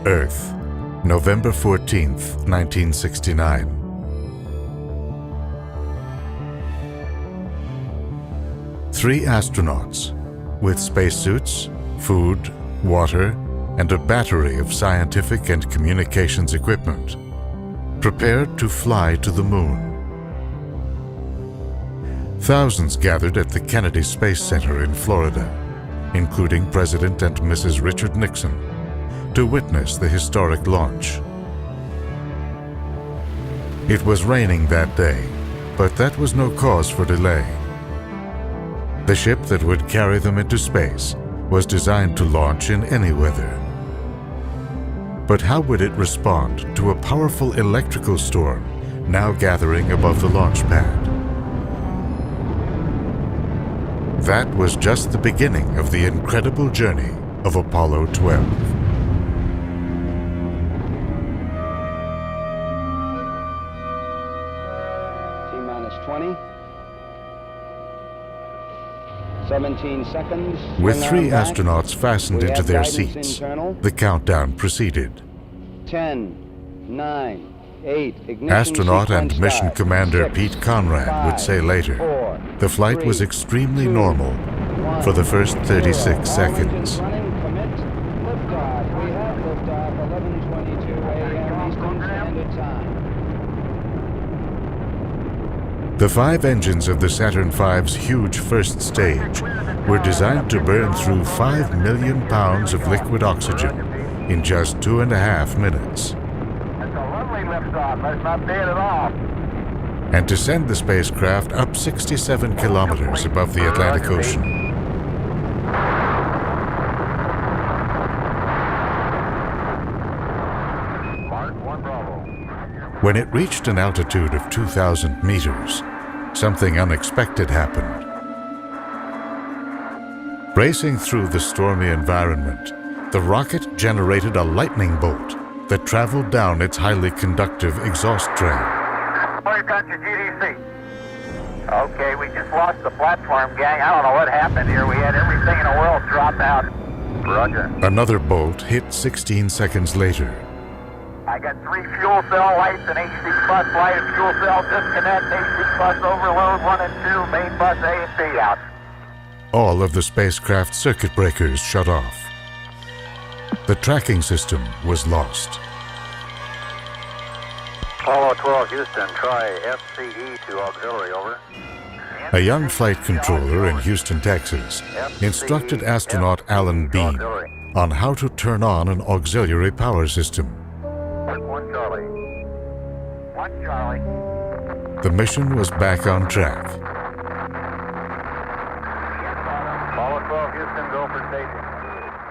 Earth, November 14th, 1969. Three astronauts, with spacesuits, food, water, and a battery of scientific and communications equipment, prepared to fly to the moon. Thousands gathered at the Kennedy Space Center in Florida, including President and Mrs. Richard Nixon, to witness the historic launch. It was raining that day, but that was no cause for delay. The ship that would carry them into space was designed to launch in any weather. But how would it respond to a powerful electrical storm now gathering above the launch pad? That was just the beginning of the incredible journey of Apollo 12. T-minus 20. 17 seconds. With three astronauts fastened into their seats, the countdown proceeded. 10, 9, 8, ignition Astronaut and sequence mission start. commander 6, Pete Conrad 5, would say later, 4, the flight 3, was extremely 2, normal 1, for the first 36 0. All seconds. engines running, commit, liftoff. We have liftoff, 11:22 a.m. Eastern Standard Time. The five engines of the Saturn V's huge first stage were designed to burn through 5 million pounds of liquid oxygen in just 2.5 minutes. It's a lovely liftoff. That's not bad at all. And to send the spacecraft up 67 kilometers above the Atlantic Ocean. Mark 1 Bravo. When it reached an altitude of 2,000 meters, something unexpected happened. Racing through the stormy environment, the rocket generated a lightning bolt that traveled down its highly conductive exhaust train. We've got your GDC. Okay, we just lost the platform, gang. I don't know what happened here. We had everything in the world drop out. Roger. Another bolt hit 16 seconds later. I got 3 fuel cell lights and AC bus light and fuel cell disconnect, AC bus overload 1 and 2, main bus A and B out. All of the spacecraft circuit breakers shut off. The tracking system was lost. Apollo 12 Houston, try FCE to auxiliary, over. A young flight controller in Houston, Texas, instructed astronaut Alan Bean on how to turn on an auxiliary power system. 1 Charlie. 1 Charlie. The mission was back on track. Apollo 12 Houston, go for station.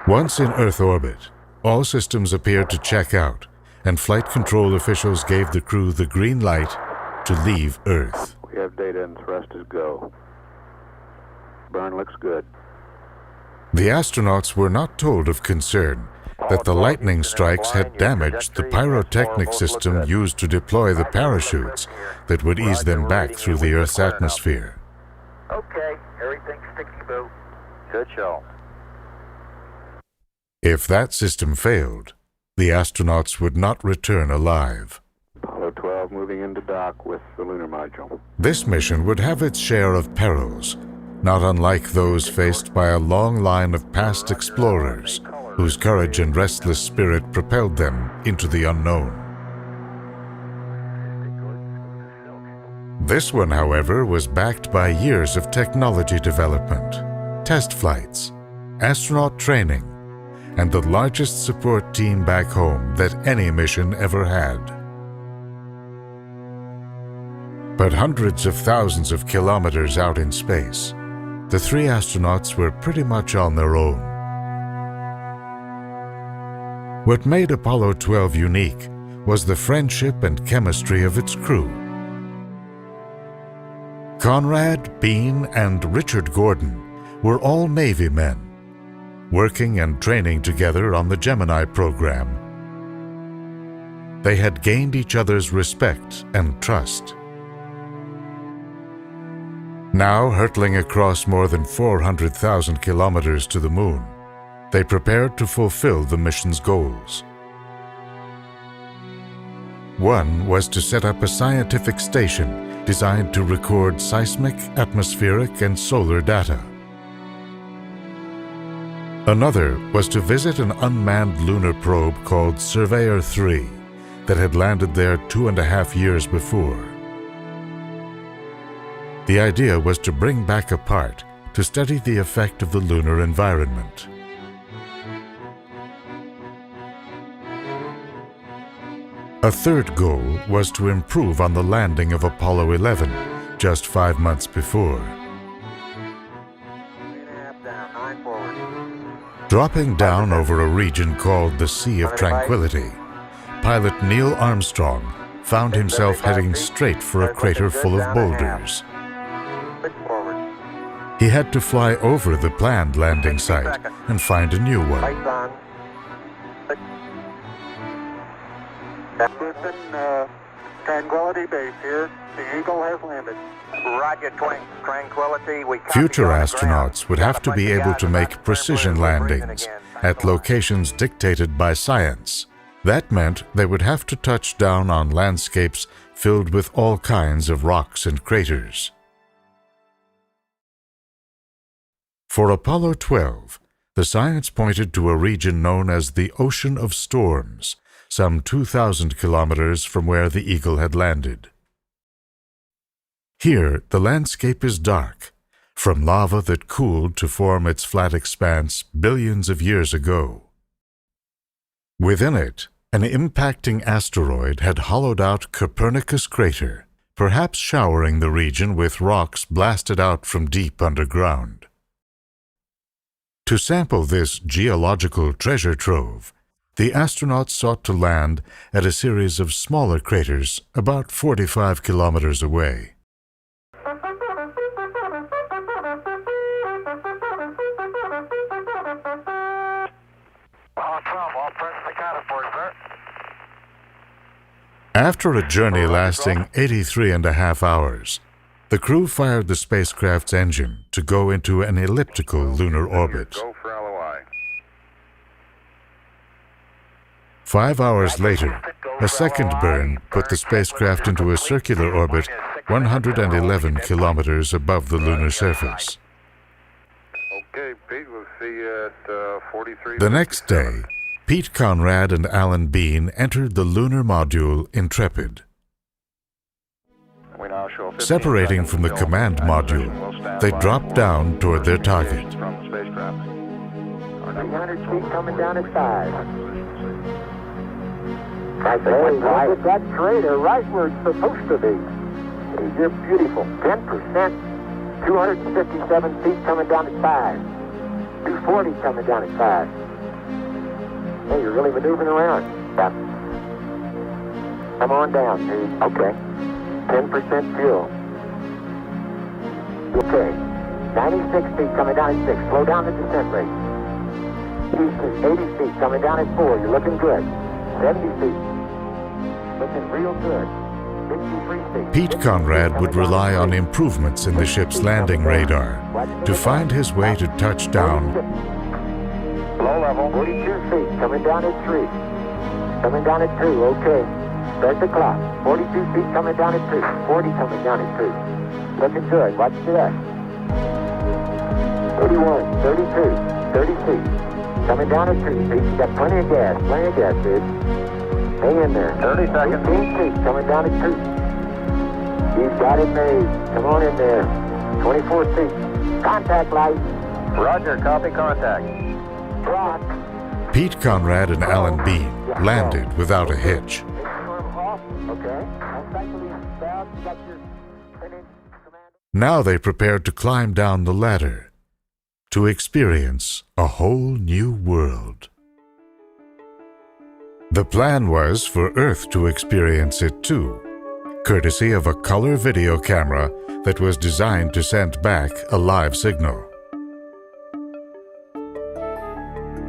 Once in Earth orbit, all systems appeared to check out, and flight control officials gave the crew the green light to leave Earth. We have data and thrust is go. Burn looks good. The astronauts were not told of concern that the lightning strikes had damaged the pyrotechnic system used to deploy the parachutes that would ease them back through the Earth's atmosphere. Okay, everything's sticky-boo. Good show. If that system failed, the astronauts would not return alive. Apollo 12 moving into dock with the lunar module. This mission would have its share of perils, not unlike those faced by a long line of past explorers whose courage and restless spirit propelled them into the unknown. This one, however, was backed by years of technology development, test flights, astronaut training, and the largest support team back home that any mission ever had. But hundreds of thousands of kilometers out in space, the three astronauts were pretty much on their own. What made Apollo 12 unique was the friendship and chemistry of its crew. Conrad, Bean, and Richard Gordon were all Navy men, working and training together on the Gemini program. They had gained each other's respect and trust. Now hurtling across more than 400,000 kilometers to the moon, they prepared to fulfill the mission's goals. One was to set up a scientific station designed to record seismic, atmospheric, and solar data. Another was to visit an unmanned lunar probe called Surveyor 3 that had landed there 2.5 years before. The idea was to bring back a part to study the effect of the lunar environment. A third goal was to improve on the landing of Apollo 11 just 5 months before. Dropping down over a region called the Sea of Tranquility, pilot Neil Armstrong found himself heading straight for a crater full of boulders. He had to fly over the planned landing site and find a new one. Tranquility Base here. The Eagle has landed. Roger, Tranquility. Future astronauts would have to be able to make precision landings at locations dictated by science. That meant they would have to touch down on landscapes filled with all kinds of rocks and craters. For Apollo 12, the science pointed to a region known as the Ocean of Storms, some 2,000 kilometers from where the Eagle had landed. Here, the landscape is dark, from lava that cooled to form its flat expanse billions of years ago. Within it, an impacting asteroid had hollowed out Copernicus Crater, perhaps showering the region with rocks blasted out from deep underground. To sample this geological treasure trove, the astronauts sought to land at a series of smaller craters about 45 kilometers away. After a journey lasting 83.5 hours, the crew fired the spacecraft's engine to go into an elliptical lunar orbit. 5 hours later, a second burn put the spacecraft into a circular orbit 111 kilometers above the lunar surface. Okay, Pete, we'll see you at 43. The next day, Pete Conrad and Alan Bean entered the lunar module Intrepid. Separating from the command module, they dropped down toward their target. 300 feet coming down at 5. Look at that crater right where it's supposed to be. You're beautiful. 10%. 257 feet coming down at 5. 240 coming down at 5. Hey, you're really maneuvering around. Yeah. Come on down, dude. Okay. 10% fuel. Okay. 96 feet coming down at 6. Slow down the descent rate. Houston, 80 feet coming down at 4. You're looking good. 70 feet. Looking real good. 53 feet. Pete Conrad would rely on improvements in the ship's landing radar to find his way to touchdown. Low level. 42 feet. Coming down at 3. Coming down at 2. Okay. Start the clock. 42 feet coming down at 2. 40 coming down at 2. Looking good. Watch the 31, 32, 30 feet. Coming down at 2 feet. You got plenty of gas. Plenty of gas, dude. Hang in there. 30 seconds. 18 feet. Coming down at 2. You've got it made. Come on in there. 24 feet. Contact light. Roger. Copy contact. Rock. Pete Conrad and Alan Bean landed without a hitch. Okay. Now they prepared to climb down the ladder to experience a whole new world. The plan was for Earth to experience it too, courtesy of a color video camera that was designed to send back a live signal.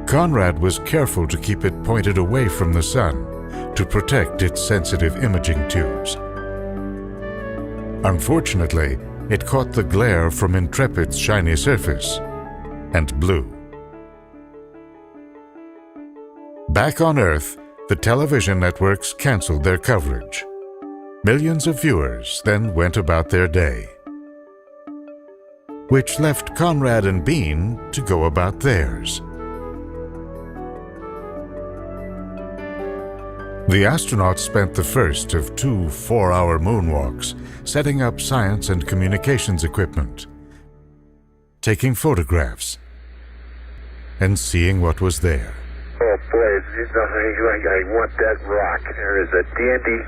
Conrad was careful to keep it pointed away from the sun to protect its sensitive imaging tubes. Unfortunately, it caught the glare from Intrepid's shiny surface and blew. Back on Earth, The television networks canceled their coverage. Millions of viewers then went about their day, which left Conrad and Bean to go about theirs. The astronauts spent the first of 2 4-hour moonwalks setting up science and communications equipment, taking photographs, and seeing what was there. Oh boy, I want that rock. There is a dandy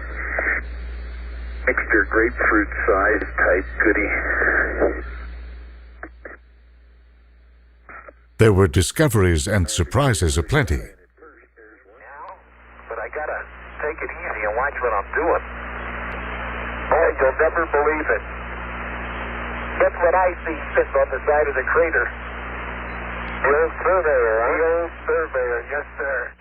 mixture grapefruit size type goodie. There were discoveries and surprises aplenty. But I gotta take it easy and watch what I'm doing. Oh, you'll never believe it. Guess what I see sitting on the side of the crater? The old surveyor, huh? The old surveyor, yes sir.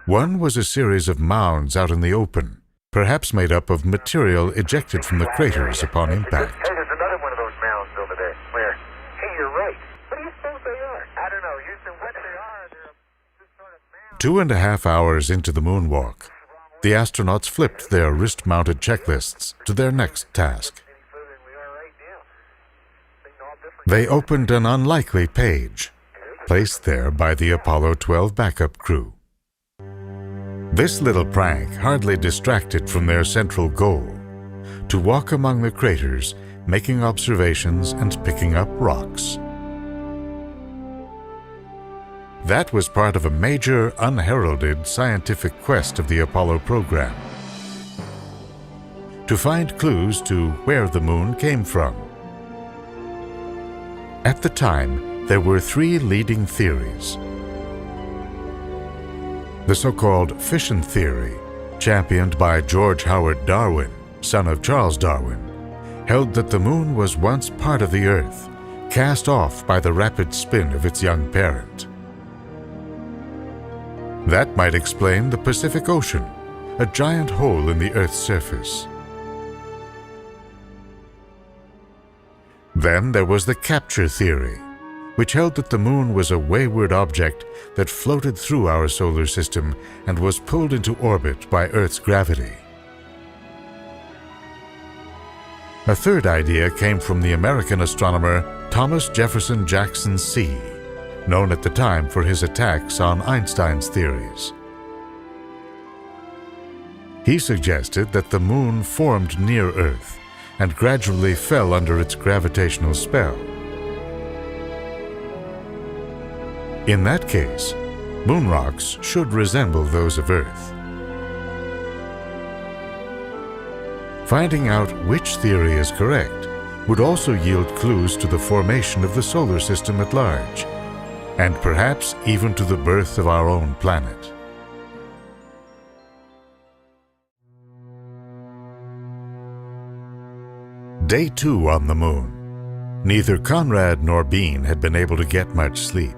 One was a series of mounds out in the open, perhaps made up of material ejected from the craters upon impact. Hey, there's another one of those mounds over there. Where? Hey, you're right. What do you suppose they are? I don't know. Using what they are, they're this sort of mound. 2.5 hours into the moonwalk, the astronauts flipped their wrist-mounted checklists to their next task. They opened an unlikely page, placed there by the Apollo 12 backup crew. This little prank hardly distracted from their central goal, to walk among the craters, making observations and picking up rocks. That was part of a major, unheralded scientific quest of the Apollo program, to find clues to where the moon came from. At the time, there were 3 leading theories. The so-called fission theory, championed by George Howard Darwin, son of Charles Darwin, held that the moon was once part of the Earth, cast off by the rapid spin of its young parent. That might explain the Pacific Ocean, a giant hole in the Earth's surface. Then there was the capture theory, which held that the moon was a wayward object that floated through our solar system and was pulled into orbit by Earth's gravity. A third idea came from the American astronomer Thomas Jefferson Jackson C., known at the time for his attacks on Einstein's theories. He suggested that the moon formed near Earth and gradually fell under its gravitational spell. In that case, moon rocks should resemble those of Earth. Finding out which theory is correct would also yield clues to the formation of the solar system at large, and perhaps even to the birth of our own planet. Day 2 on the moon. Neither Conrad nor Bean had been able to get much sleep.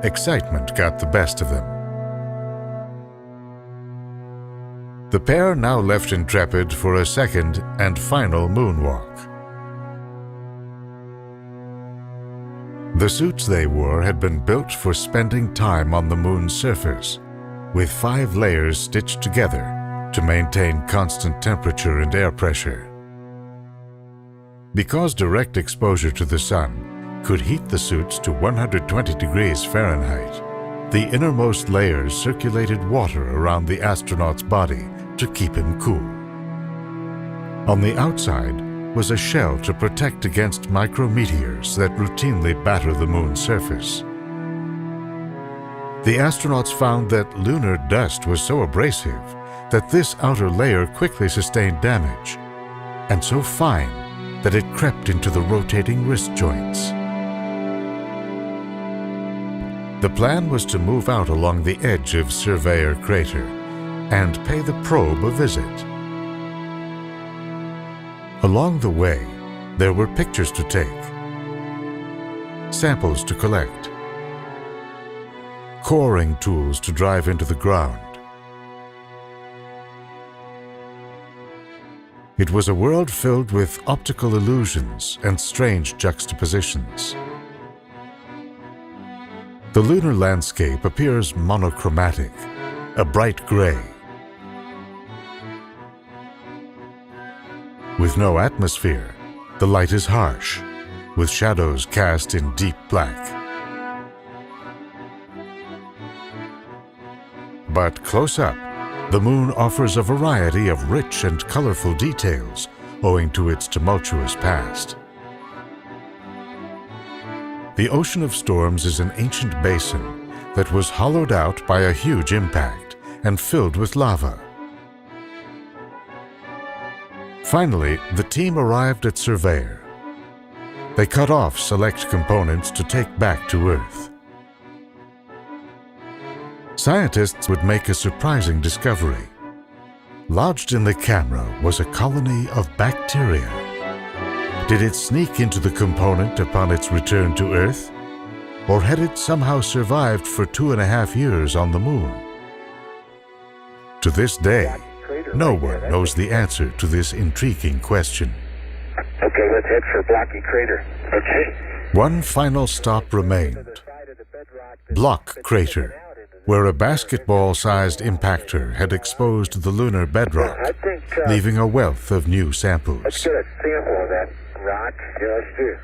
Excitement got the best of them. The pair now left Intrepid for a second and final moonwalk. The suits they wore had been built for spending time on the moon's surface, with 5 layers stitched together to maintain constant temperature and air pressure. Because direct exposure to the sun could heat the suits to 120 degrees Fahrenheit, the innermost layers circulated water around the astronaut's body to keep him cool. On the outside was a shell to protect against micrometeors that routinely batter the moon's surface. The astronauts found that lunar dust was so abrasive that this outer layer quickly sustained damage, and so fine that it crept into the rotating wrist joints. The plan was to move out along the edge of Surveyor Crater and pay the probe a visit. Along the way, there were pictures to take, samples to collect, coring tools to drive into the ground. It was a world filled with optical illusions and strange juxtapositions. The lunar landscape appears monochromatic, a bright gray. With no atmosphere, the light is harsh, with shadows cast in deep black. But close up, the Moon offers a variety of rich and colorful details owing to its tumultuous past. The Ocean of Storms is an ancient basin that was hollowed out by a huge impact and filled with lava. Finally, the team arrived at Surveyor. They cut off select components to take back to Earth. Scientists would make a surprising discovery. Lodged in the camera was a colony of bacteria. Did it sneak into the component upon its return to Earth? Or had it somehow survived for 2.5 years on the Moon? To this day, no one knows the answer to this intriguing question. Okay, let's head for Blocky Crater. Okay. One final stop remained. Block Crater, where a basketball-sized impactor had exposed the lunar bedrock, leaving a wealth of new samples. Let's get a sample of that rock. Yeah, let's do.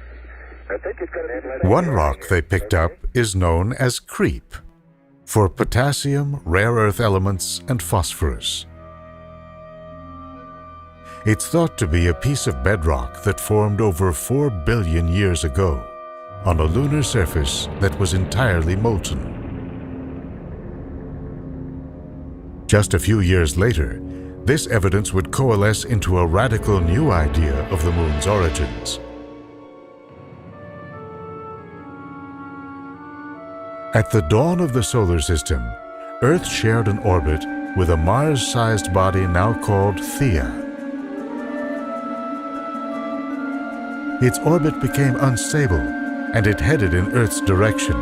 I think it's going to be... One rock they picked up is known as creep, for potassium, rare earth elements, and phosphorus. It's thought to be a piece of bedrock that formed over 4 billion years ago on a lunar surface that was entirely molten. Just a few years later, this evidence would coalesce into a radical new idea of the Moon's origins. At the dawn of the solar system, Earth shared an orbit with a Mars-sized body now called Theia. Its orbit became unstable, and it headed in Earth's direction.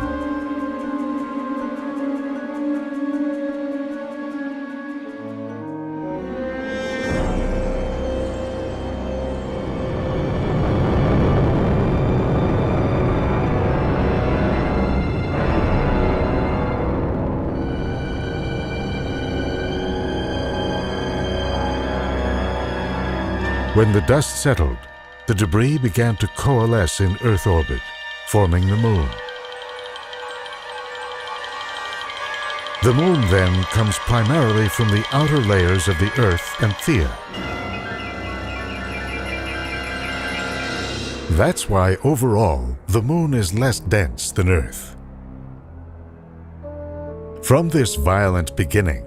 When the dust settled, the debris began to coalesce in Earth orbit, forming the Moon. The Moon then comes primarily from the outer layers of the Earth and Theia. That's why overall, the Moon is less dense than Earth. From this violent beginning,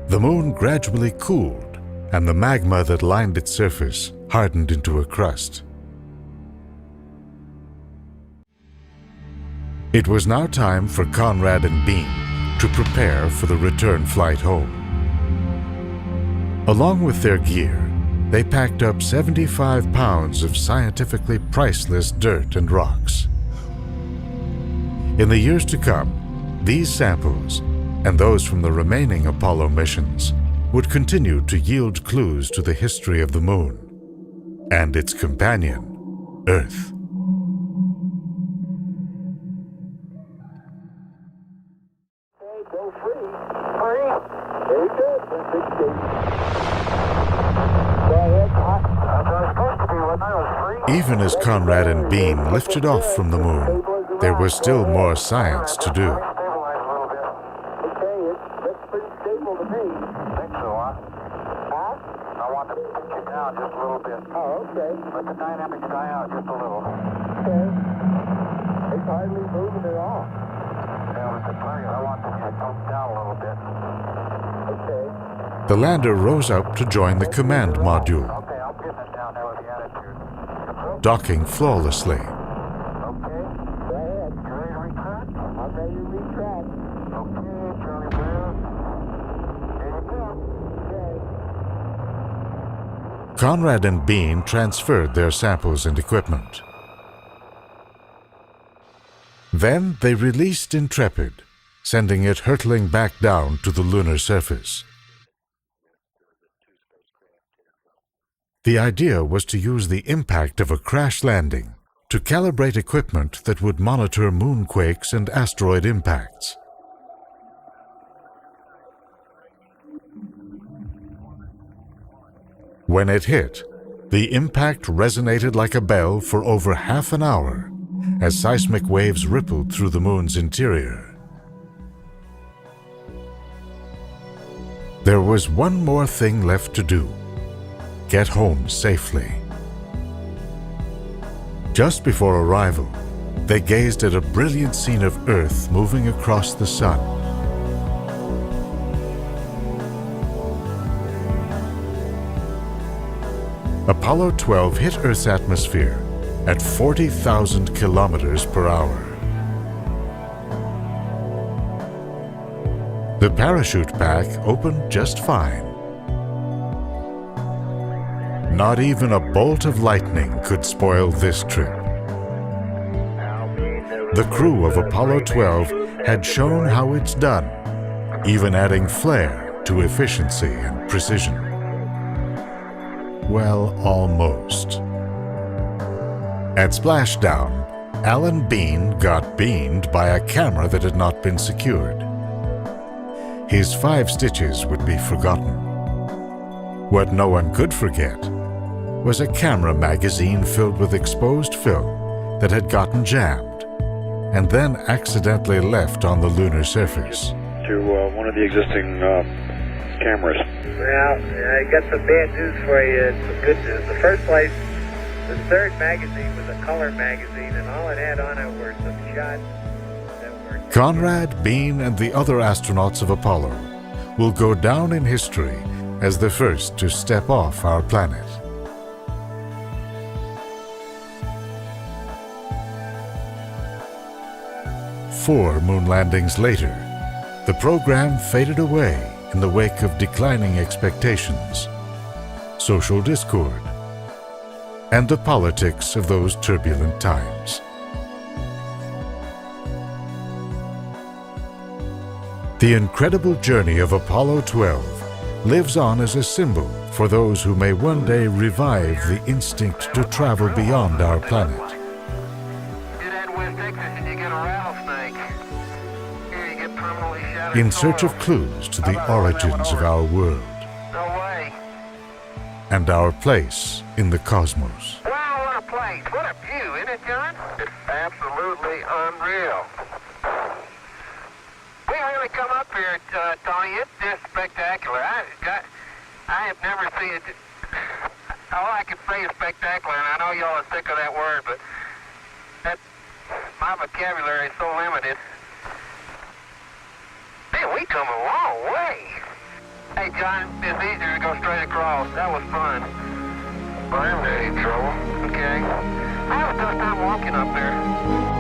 the Moon gradually cooled, and the magma that lined its surface hardened into a crust. It was now time for Conrad and Bean to prepare for the return flight home. Along with their gear, they packed up 75 pounds of scientifically priceless dirt and rocks. In the years to come, these samples, and those from the remaining Apollo missions, would continue to yield clues to the history of the Moon and its companion, Earth. Go free. Hurry. There you go. Go ahead. I was supposed to be when I was free. Even as Conrad and Bean lifted off from the Moon, there was still more science to do. Stabilize a little bit. Okay, it's pretty stable to me. I think so, huh? Huh? I want to pitch it down just a little bit. Oh, okay. Let the dynamics die out just a little. Okay. It's hardly moving at all. Yeah, it's plenty. I want to come down a little bit. Okay. The lander rose up to join the command module, Okay, I'll pin it down there with the attitude. docking flawlessly. Okay. Go ahead. You ready to retract? I'm ready to retract. Okay, Charlie Brown. Here you go. Okay. Conrad and Bean transferred their samples and equipment. Then they released Intrepid, sending it hurtling back down to the lunar surface. The idea was to use the impact of a crash landing to calibrate equipment that would monitor moonquakes and asteroid impacts. When it hit, the impact resonated like a bell for over half an hour as seismic waves rippled through the moon's interior. There was one more thing left to do: get home safely. Just before arrival, they gazed at a brilliant scene of Earth moving across the sun. Apollo 12 hit Earth's atmosphere at 40,000 kilometers per hour. The parachute pack opened just fine. Not even a bolt of lightning could spoil this trip. The crew of Apollo 12 had shown how it's done, even adding flair to efficiency and precision. Well, almost. At splashdown, Alan Bean got beamed by a camera that had not been secured. His 5 stitches would be forgotten. What no one could forget was a camera magazine filled with exposed film that had gotten jammed and then accidentally left on the lunar surface. To one of the existing cameras. Well, I got some bad news for you and some good news. The first place, the third magazine was a color magazine, and all it had on it were some shots that were... Conrad, Bean, and the other astronauts of Apollo will go down in history as the first to step off our planet. Four moon landings later, the program faded away in the wake of declining expectations, social discord, and the politics of those turbulent times. The incredible journey of Apollo 12 lives on as a symbol for those who may one day revive the instinct to travel beyond our planet. Get out West Texas and you get a rattlesnake. Here you get permanently shattered. In search of clues to the origins of our world No way. and our place in the cosmos. Wow, what a place. What a view, isn't it, John? It's absolutely unreal. We really come up here, Tony. It's just spectacular. I have never seen it. All I can say is spectacular, and I know y'all are sick of that word, but my vocabulary is so limited. Man, we come a long way. Hey, John, it's easier to go straight across. That was fun. Well, I'm in any trouble. Okay. I have a tough time walking up there.